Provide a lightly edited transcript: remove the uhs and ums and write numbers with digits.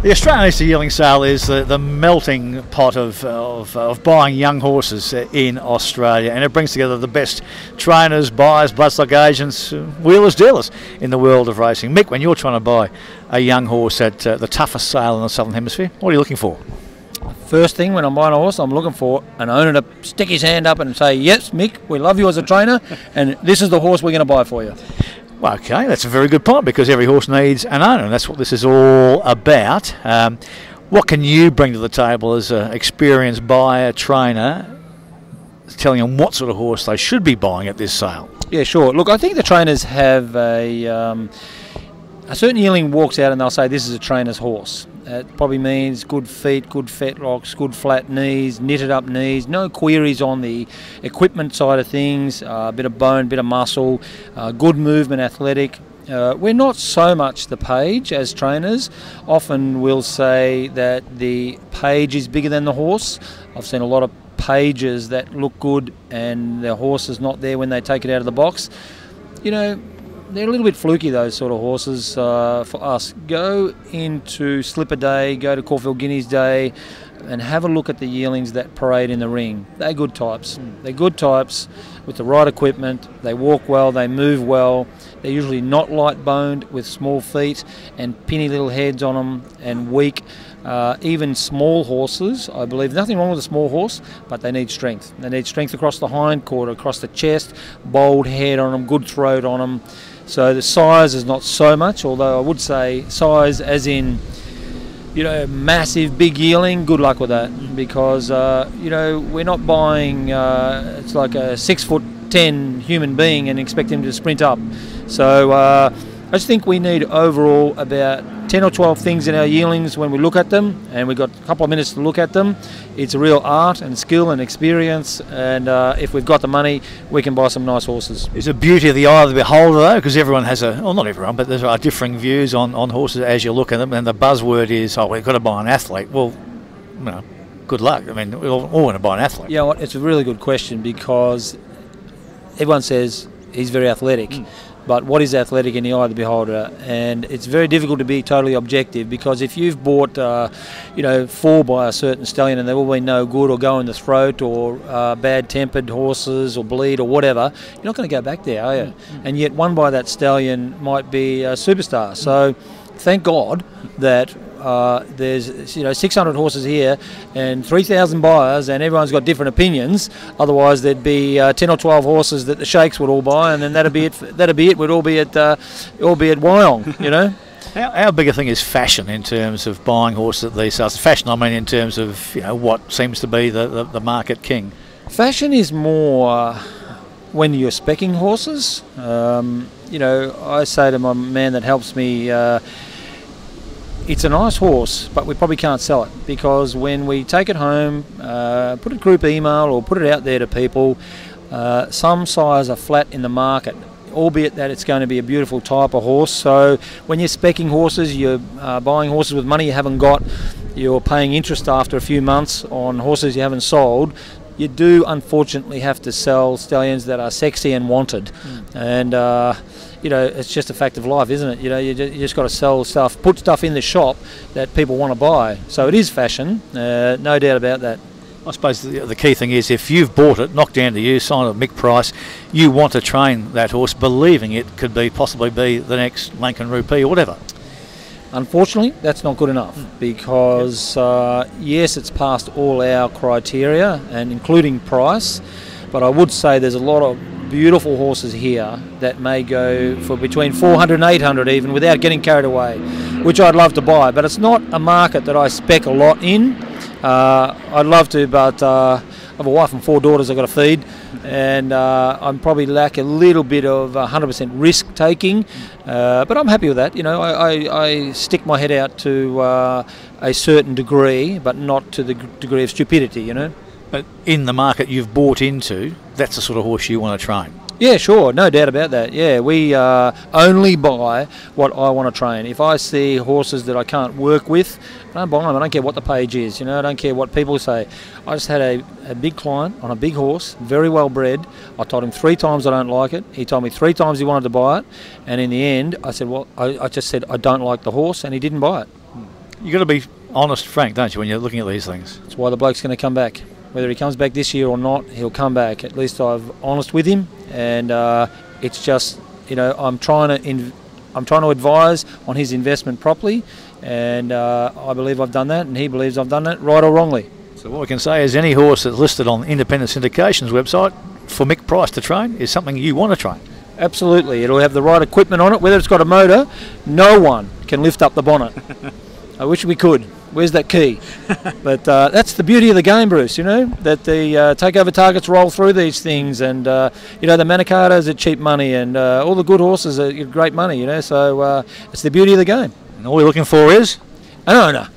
The Australian Easter Yearling Sale is the melting pot of buying young horses in Australia, and it brings together the best trainers, buyers, bloodstock agents, wheelers, dealers in the world of racing. Mick, when you're trying to buy a young horse at the toughest sale in the Southern Hemisphere, what are you looking for? First thing when I'm buying a horse, I'm looking for an owner to stick his hand up and say, yes, Mick, we love you as a trainer, and this is the horse we're going to buy for you. Well, okay, that's a very good point, because every horse needs an owner, and that's what this is all about. What can you bring to the table as an experienced buyer, trainer, telling them what sort of horse they should be buying at this sale? Yeah, sure. Look, I think the trainers have a certain yearling walks out and they'll say this is a trainer's horse. It probably means good feet, good fetlocks, good flat knees, knitted up knees, no queries on the equipment side of things, a bit of bone, bit of muscle, good movement, athletic. We're not so much the page as trainers. Often we'll say that the page is bigger than the horse. I've seen a lot of pages that look good and the horse is not there when they take it out of the box. You know, they're a little bit fluky, those sort of horses for us. Go into Slipper Day, go to Caulfield Guineas Day and have a look at the yearlings that parade in the ring. They're good types. They're good types with the right equipment. They walk well, they move well. They're usually not light boned with small feet and pinny little heads on them and weak. Even small horses, I believe, nothing wrong with a small horse, but they need strength. They need strength across the hind quarter, across the chest, bold head on them, good throat on them. So the size is not so much, although I would say size as in, you know, massive big yearling, good luck with that, because, you know, we're not buying, it's like a 6'10" human being and expect him to sprint up. So I just think we need overall about 10 or 12 things in our yearlings when we look at them, and we've got a couple of minutes to look at them. It's a real art and skill and experience, and if we've got the money, we can buy some nice horses. It's a beauty of the eye of the beholder, though, because everyone has well, not everyone, but there are differing views on horses as you look at them, and the buzzword is, oh, we've got to buy an athlete. Well, you know, good luck. I mean, we all want to buy an athlete. Yeah, well, it's a really good question, because everyone says he's very athletic. But what is athletic in the eye of the beholder? And it's very difficult to be totally objective, because if you've bought, you know, 4 by a certain stallion and they've all been no good or go in the throat or bad-tempered horses or bleed or whatever, you're not going to go back there, are you? And yet 1 by that stallion might be a superstar. So thank God that there's, you know, 600 horses here and 3,000 buyers, and everyone's got different opinions. Otherwise, there'd be 10 or 12 horses that the sheikhs would all buy, and then that'd be it. That'd be it. We'd all be at Wyong, you know. How big a thing is fashion in terms of buying horses at these sales? Fashion, I mean, in terms of, you know, what seems to be the market king. Fashion is more when you're speccing horses. You know, I say to my man that helps me, it's a nice horse, but we probably can't sell it, because when we take it home, put a group email or put it out there to people, some sires are flat in the market, albeit that it's going to be a beautiful type of horse. So when you're speccing horses, you're buying horses with money you haven't got, you're paying interest after a few months on horses you haven't sold. You do unfortunately have to sell stallions that are sexy and wanted, and you know, it's just a fact of life, isn't it? You know, you just got to sell stuff, put stuff in the shop that people want to buy. So it is fashion, no doubt about that. I suppose the key thing is, if you've bought it, knocked down to you, signed a Mick price, you want to train that horse, believing it could possibly be the next Lankan Rupee or whatever. Unfortunately, that's not good enough, because yes, it's passed all our criteria, and including price, but I would say there's a lot of beautiful horses here that may go for between 400 and 800 even, without getting carried away, which I'd love to buy. But it's not a market that I spec a lot in. I'd love to, but I have a wife and 4 daughters I've got to feed, and I'm probably lack a little bit of 100% risk taking, but I'm happy with that. You know, I stick my head out to a certain degree, but not to the degree of stupidity, you know. But in the market you've bought into, that's the sort of horse you want to train. Yeah, sure, no doubt about that. Yeah, we only buy what I want to train. If I see horses that I can't work with, I don't buy them. I don't care what the page is, you know, I don't care what people say. I just had a big client on a big horse, very well bred. I told him 3 times I don't like it. He told me 3 times he wanted to buy it, and in the end I said, well, I just said I don't like the horse, and he didn't buy it. You've got to be honest, frank, don't you, when you're looking at these things? That's why the bloke's going to come back. Whether he comes back this year or not, he'll come back. At least I'm honest with him, and it's just, you know, I'm trying to advise on his investment properly, and I believe I've done that, and he believes I've done that, right or wrongly. So what we can say is any horse that's listed on Independent Syndications website for Mick Price to train is something you want to train. Absolutely. It'll have the right equipment on it. Whether it's got a motor, no one can lift up the bonnet. I wish we could. Where's that key? But that's the beauty of the game, Bruce, you know, that the takeover targets roll through these things, and, you know, the Manicatos are cheap money, and all the good horses are great money, you know, so it's the beauty of the game. And all we're looking for is? An owner.